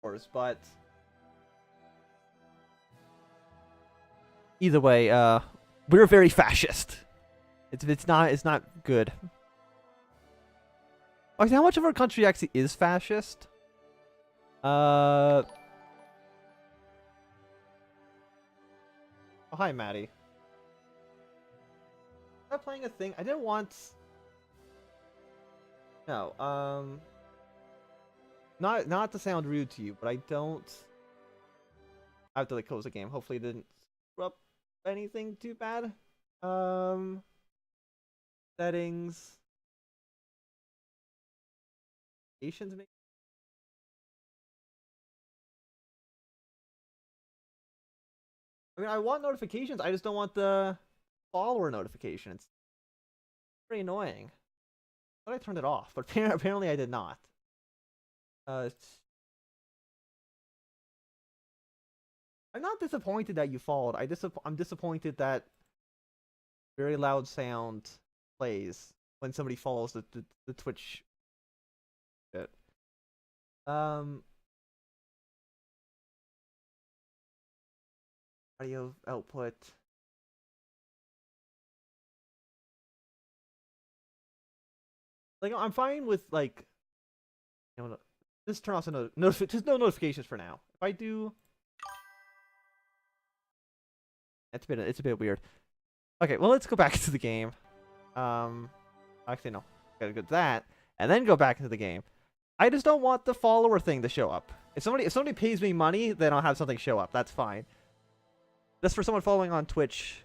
course, but either way, we're very fascist. It's not good. Okay, how much of our country actually is fascist? Oh, hi, Maddie. Am I playing a thing? I didn't want. No, not to sound rude to you, but I don't. I have to like close the game. Hopefully, it didn't screw up anything too bad. Settings. Notifications, maybe. I mean, I want notifications. I just don't want the follower notifications. Very annoying. I thought I turned it off, but apparently I did not. I'm not disappointed that you followed. I'm disappointed that very loud sound plays when somebody follows the Twitch bit. Audio output. Like I'm fine with like, just turn off just no notifications for now. If I do, it's a bit weird. Okay, well let's go back into the game. Actually no, gotta go to that and then go back into the game. I just don't want the follower thing to show up. If somebody pays me money, then I'll have something show up. That's fine. Just for someone following on Twitch,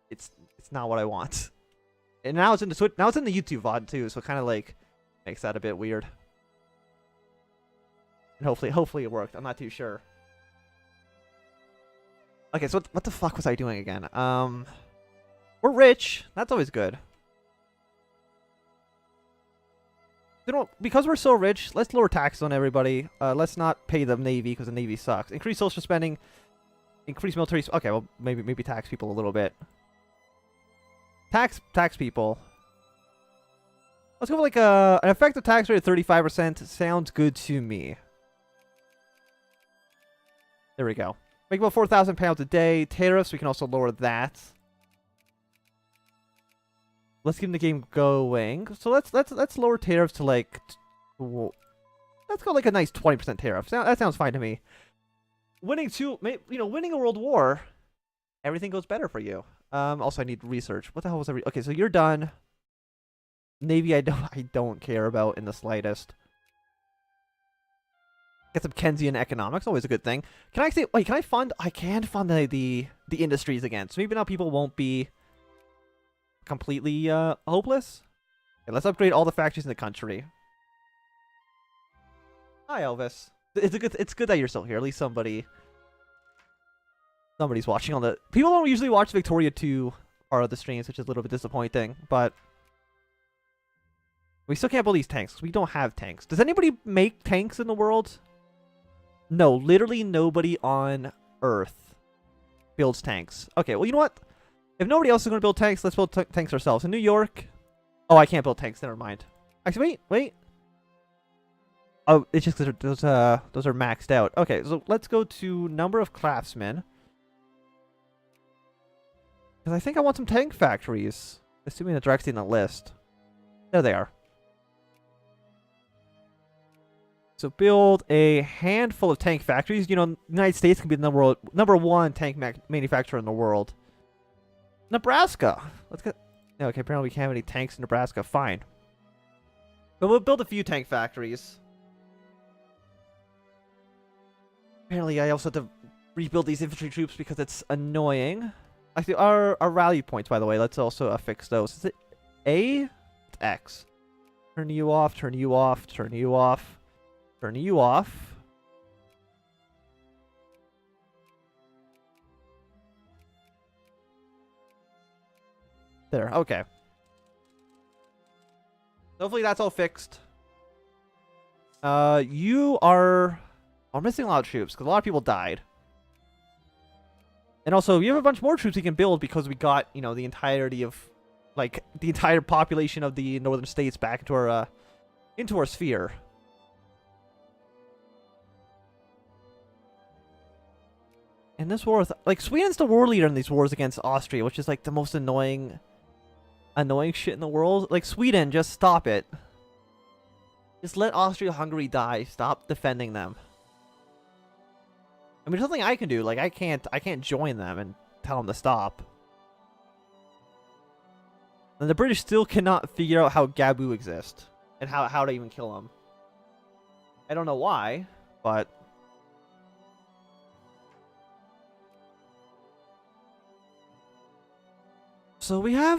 it's not what I want. And now it's in the YouTube VOD too, so it kind of like makes that a bit weird. And hopefully it worked. I'm not too sure. Okay, so what the fuck was I doing again? We're rich. That's always good. You know, because we're so rich, let's lower taxes on everybody. Let's not pay the Navy because the Navy sucks. Increase social spending. Increase military. Okay, well maybe tax people a little bit. Tax people. Let's go with like an effective tax rate of 35%. Sounds good to me. There we go. Make about £4,000 a day. Tariffs, we can also lower that. Let's get the game going. So let's lower tariffs to like, let's go like a nice 20% tariff. That sounds fine to me. Winning a world war, everything goes better for you. Also I need research. What the hell was I? Okay, so you're done. Navy, I don't care about in the slightest. Get some Keynesian economics, always a good thing. Can I say? Wait, can I fund? I can fund the industries again. So maybe now people won't be completely hopeless. Okay, let's upgrade all the factories in the country. Hi, Elvis. It's good that you're still here. At least somebody's watching on the. People don't usually watch Victoria 2 part of the streams, which is a little bit disappointing. But we still can't build these tanks because we don't have tanks. Does anybody make tanks in the world? No, literally nobody on Earth builds tanks. Okay, well, you know what? If nobody else is going to build tanks, let's build tanks ourselves. In New York... Oh, I can't build tanks. Never mind. Actually, wait. Oh, it's just because those are maxed out. Okay, so let's go to number of craftsmen. Because I think I want some tank factories. Assuming that they're actually in the list. There they are. So build a handful of tank factories. You know, the United States can be the number one tank manufacturer in the world. Nebraska. Let's get. Okay, apparently we can't have any tanks in Nebraska. Fine. But we'll build a few tank factories. Apparently, I also have to rebuild these infantry troops because it's annoying. Actually, our rally points, by the way, let's also affix those. Is it A? It's X. Turn you off. Turn you off. Turn you off. Turn you off. There, okay. Hopefully that's all fixed. You are... I'm missing a lot of troops, because a lot of people died. And also, you have a bunch more troops you can build because we got, you know, the entirety of... Like, the entire population of the northern states back into our sphere. in this war with, like, Sweden's the war leader in these wars against Austria, which is like the most annoying shit in the world. Like, Sweden, just stop it. Just let Austria-Hungary die. Stop defending them. I mean, there's nothing I can do. Like, I can't join them and tell them to stop. And the British still cannot figure out how Gabu exists and how to even kill him. I don't know why, but so we have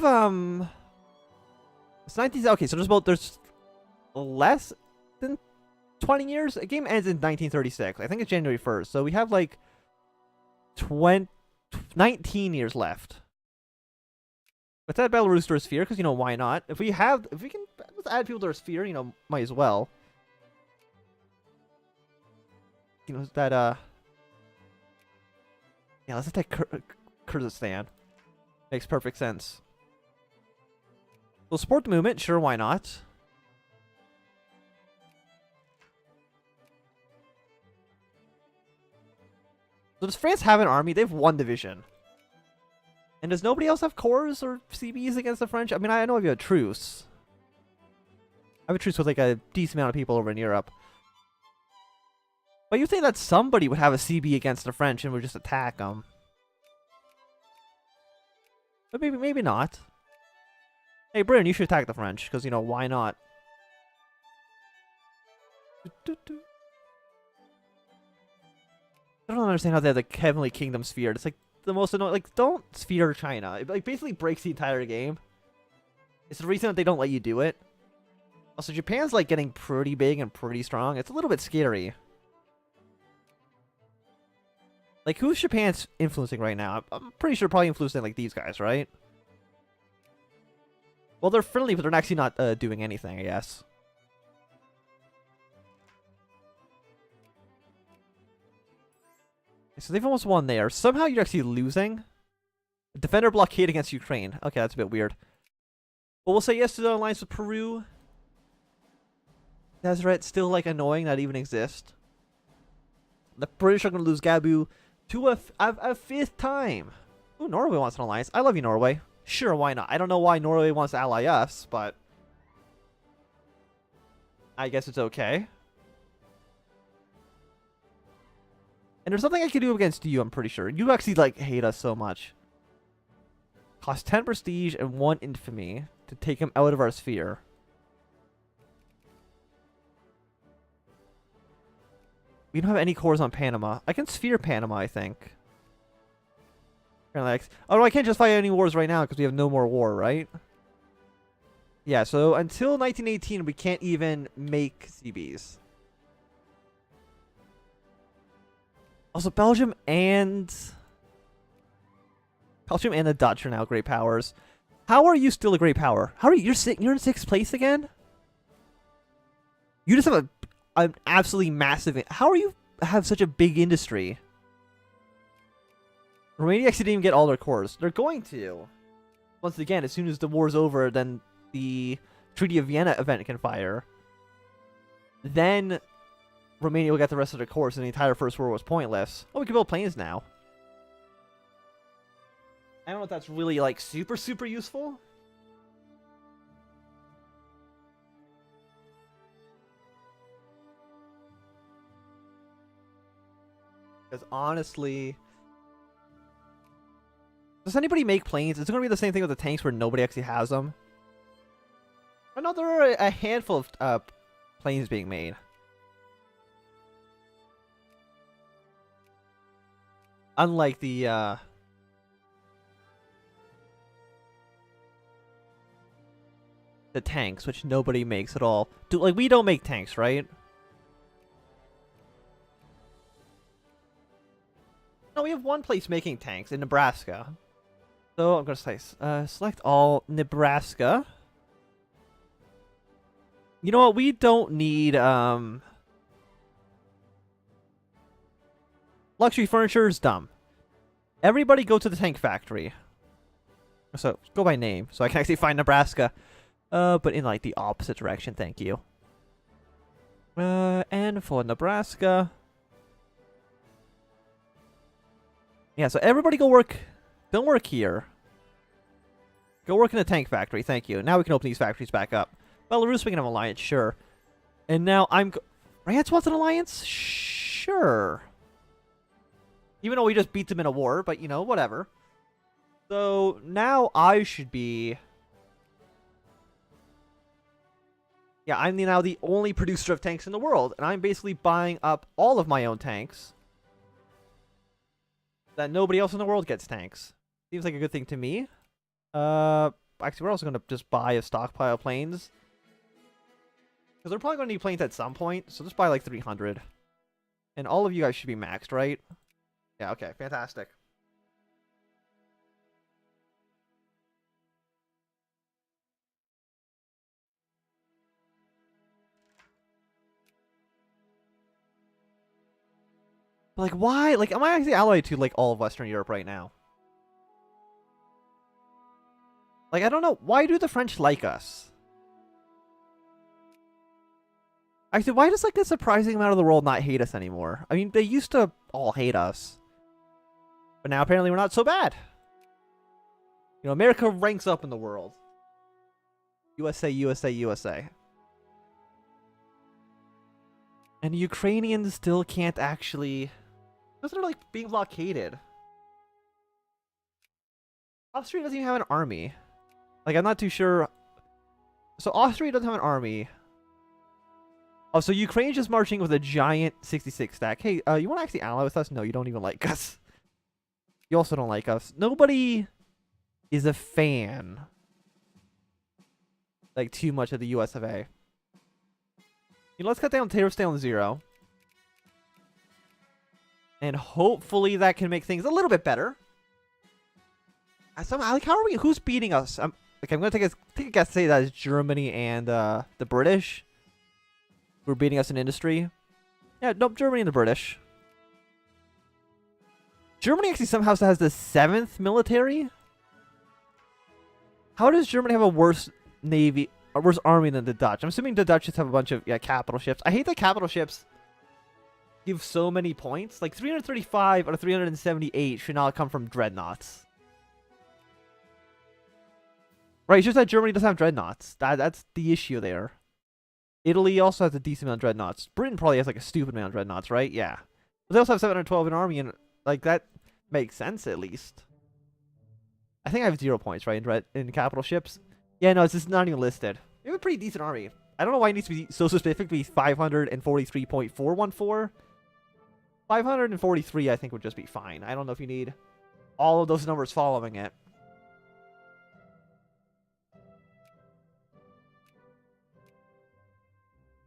it's 19. Okay, so there's less than 20 years. The game ends in 1936. I think it's January 1st. So we have like 19 years left. Let's add Belarus to our sphere, because, you know, why not? If we can let's add people to our sphere, you know, might as well. You know, that, yeah, let's attack Kyrgyzstan. Makes perfect sense. We'll support the movement, sure, why not? So does France have an army? They have 1 division. And does nobody else have corps or CBs against the French? I mean, I know if you have a truce. I have a truce with like a decent amount of people over in Europe. But you think that somebody would have a CB against the French and would just attack them. But maybe not. Hey, Britain, you should attack the French, because, you know, why not? I don't understand how they have the Heavenly Kingdom sphere. It's like the most annoying. Like, don't sphere China. It like basically breaks the entire game. It's the reason that they don't let you do it. Also, Japan's like getting pretty big and pretty strong. It's a little bit scary. Like, who's Japan's influencing right now? I'm pretty sure probably influencing like these guys, right? Well, they're friendly, but they're actually not doing anything, I guess. So they've almost won there. Somehow you're actually losing. Defender blockade against Ukraine. Okay, that's a bit weird. But we'll say yes to the alliance with Peru. Deseret, still like annoying that even exists. The British are going to lose Gabu to a 5th time. Ooh, Norway wants an alliance. I love you, Norway. Sure, why not? I don't know why Norway wants to ally us, but I guess it's okay. And there's something I can do against you, I'm pretty sure. You actually, like, hate us so much. Cost 10 prestige and 1 infamy to take him out of our sphere. We don't have any cores on Panama. I can sphere Panama, I think. Oh, no, I can't just fight any wars right now because we have no more war, right? Yeah, so until 1918, we can't even make CBs. Also, Belgium and the Dutch are now great powers. How are you still a great power? How are you? You're in 6th place again? You just have an absolutely massive. How are you have such a big industry? Romania actually didn't even get all their cores. They're going to. Once again, as soon as the war's over, then the Treaty of Vienna event can fire. Then Romania will get the rest of their cores, and the entire First War was pointless. Oh, we can build planes now. I don't know if that's really, like, super useful. Because honestly, does anybody make planes? It's going to be the same thing with the tanks where nobody actually has them. I know there are a handful of planes being made. Unlike the tanks, which nobody makes at all. Like, we don't make tanks, right? No, we have one place making tanks in Nebraska. So I'm going to say, select all Nebraska. You know what? We don't need, luxury furniture is dumb. Everybody go to the tank factory. So, go by name, so I can actually find Nebraska. But in, like, the opposite direction, thank you. And for Nebraska, Yeah, so everybody go work. Don't work here. Go work in the tank factory. Thank you. Now we can open these factories back up. Belarus, we can have an alliance, sure. And now France wants an alliance? Sure. Even though we just beat them in a war, but, you know, whatever. So now I should be... Yeah, I'm now the only producer of tanks in the world, and I'm basically buying up all of my own tanks. That nobody else in the world gets tanks. Seems like a good thing to me. Actually, we're also going to just buy a stockpile of planes. Because they're probably going to need planes at some point, so just buy like 300. And all of you guys should be maxed, right? Yeah, okay, fantastic. But like, why? Like, am I actually allied to like all of Western Europe right now? Like, I don't know. Why do the French like us? Actually, why does like a surprising amount of the world not hate us anymore? I mean, they used to all hate us. But now apparently we're not so bad. You know, America ranks up in the world. USA, USA, USA. And the Ukrainians still can't actually... Because they're like being blockaded. Austria doesn't even have an army. Like, I'm not too sure. So Austria doesn't have an army. Oh, so Ukraine's just marching with a giant 66 stack. Hey, you want to actually ally with us? No, you don't even like us. You also don't like us. Nobody is a fan. Like, too much of the US of A. You know, let's cut down tariffs down to 0. And hopefully that can make things a little bit better. Somehow, like, how are we? Who's beating us? I'm gonna take a guess. Say that is Germany and the British. Who are beating us in industry. Yeah, nope. Germany and the British. Germany actually somehow has the 7th military. How does Germany have a worse navy, a worse army than the Dutch? I'm assuming the Dutch just have a bunch of capital ships. I hate that capital ships give so many points. Like 335 out of 378 should not come from dreadnoughts. Right, it's just that Germany doesn't have dreadnoughts. That's the issue there. Italy also has a decent amount of dreadnoughts. Britain probably has like a stupid amount of dreadnoughts, right? Yeah. But they also have 712 in army, and like that makes sense at least. I think I have 0 points, right, in capital ships. Yeah, no, it's just not even listed. We have a pretty decent army. I don't know why it needs to be so specific to be 543.414. 543, I think, would just be fine. I don't know if you need all of those numbers following it.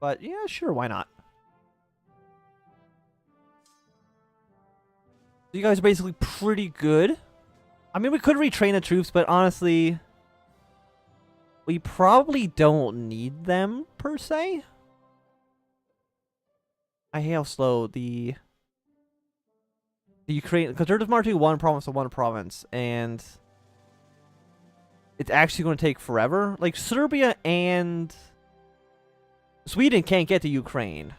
But yeah, sure, why not? You guys are basically pretty good. I mean, we could retrain the troops, but honestly, we probably don't need them, per se. I hate how slow the Ukraine... Because they're just marching one province to one province, and it's actually going to take forever. Like, Serbia and Sweden can't get to Ukraine.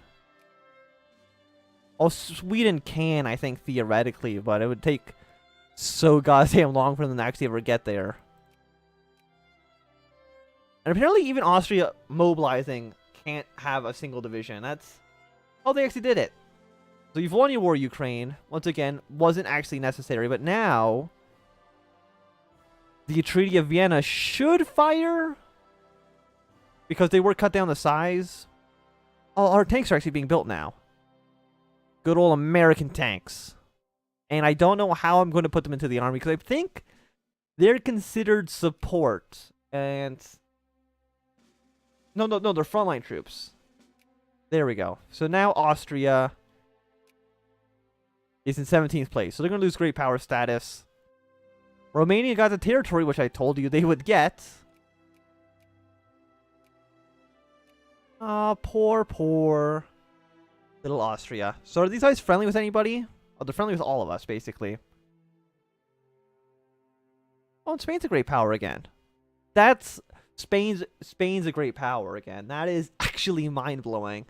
Oh, Sweden can, I think, theoretically, but it would take so goddamn long for them to actually ever get there. And apparently even Austria mobilizing can't have a single division. That's... Oh, they actually did it. So you've won your war, Ukraine. Once again, wasn't actually necessary, but now the Treaty of Vienna should fire because they were cut down the size. Oh, our tanks are actually being built now. Good old American tanks. And I don't know how I'm going to put them into the army because I think they're considered support. And no, they're frontline troops. There we go. So now Austria is in 17th place. So they're going to lose great power status. Romania got the territory, which I told you they would get. Ah, poor little Austria. So are these guys friendly with anybody? Oh, they're friendly with all of us, basically. Oh, and Spain's a great power again. That's... Spain's a great power again. That is actually mind-blowing.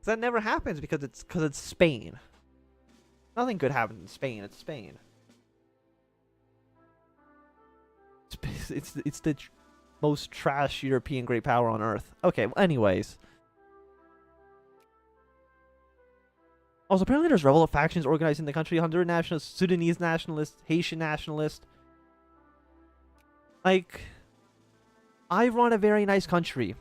That never happens because it's Spain. Nothing good happens in Spain. It's Spain. It's the most trash European great power on Earth. Okay, well, anyways. Also, apparently there's rebel factions organized in the country. Honduran nationalists, Sudanese nationalists, Haitian nationalists. Like, I run a very nice country.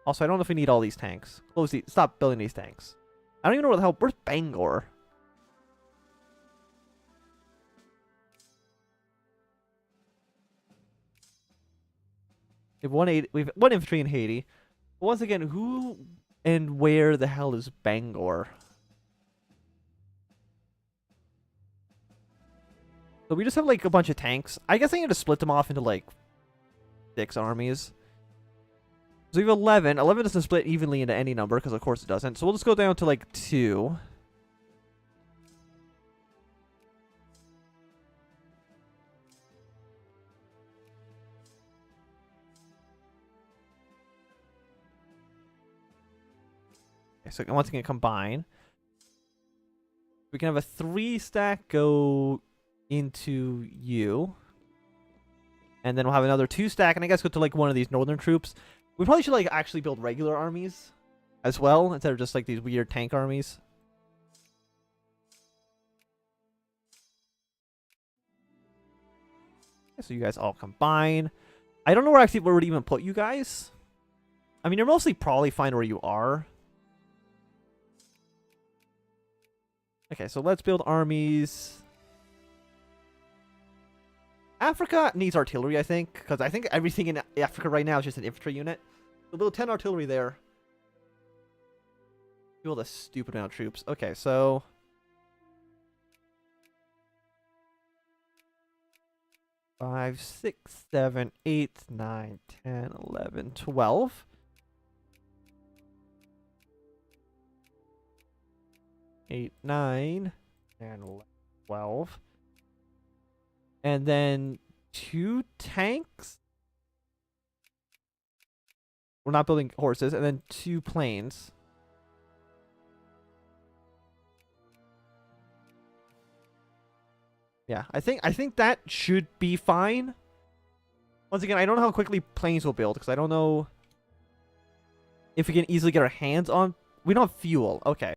Also, I don't know if we need all these tanks. Stop building these tanks. I don't even know where the hell. Where's Bangor? We have one infantry in Haiti. But once again, who and where the hell is Bangor? So we just have like a bunch of tanks. I guess I need to split them off into like 6 armies. So we have 11. 11 doesn't split evenly into any number because of course it doesn't. So we'll just go down to like 2. Okay, so once again combine. We can have a 3 stack go into you. And then we'll have another 2 stack, and I guess go to like one of these northern troops. We probably should like actually build regular armies as well, instead of just like these weird tank armies. Okay, so you guys all combine. I don't know where would even put you guys. I mean, you're mostly probably fine where you are. Okay, so let's build armies. Africa needs artillery, I think, because I think everything in Africa right now is just an infantry unit. We'll build 10 artillery there. Build a stupid amount of troops. Okay, so 5, 6, 7, 8, 9, 10, 11, 12. 8, 9, and 12. And then 2 tanks. We're not building horses. And then 2 planes. Yeah, I think that should be fine. Once again, I don't know how quickly planes will build, because I don't know if we can easily get our hands on. We don't have fuel. Okay.